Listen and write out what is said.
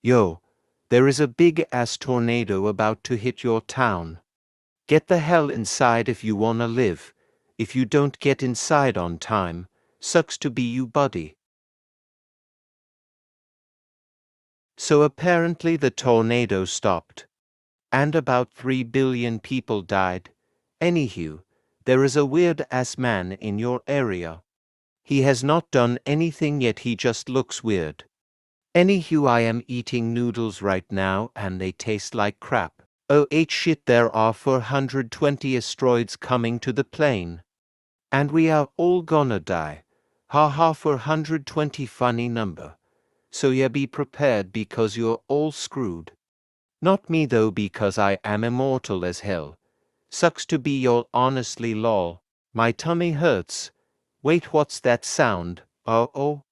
Yo, there is a big-ass tornado about to hit your town. Get the hell inside if you wanna live. If you don't get inside on time, sucks to be you, buddy. So apparently the tornado stopped. And about 3 billion people died. Anywho, there is a weird-ass man in your area. He has not done anything yet, he just looks weird. Anywho, I am eating noodles right now and they taste like crap. Oh shit, there are 420 asteroids coming to the plane. And we are all gonna die. Haha, 420 funny number. So yeah, be prepared because you're all screwed. Not me though, because I am immortal as hell. Sucks to be y'all, honestly lol. My tummy hurts. Wait, what's that sound? Oh.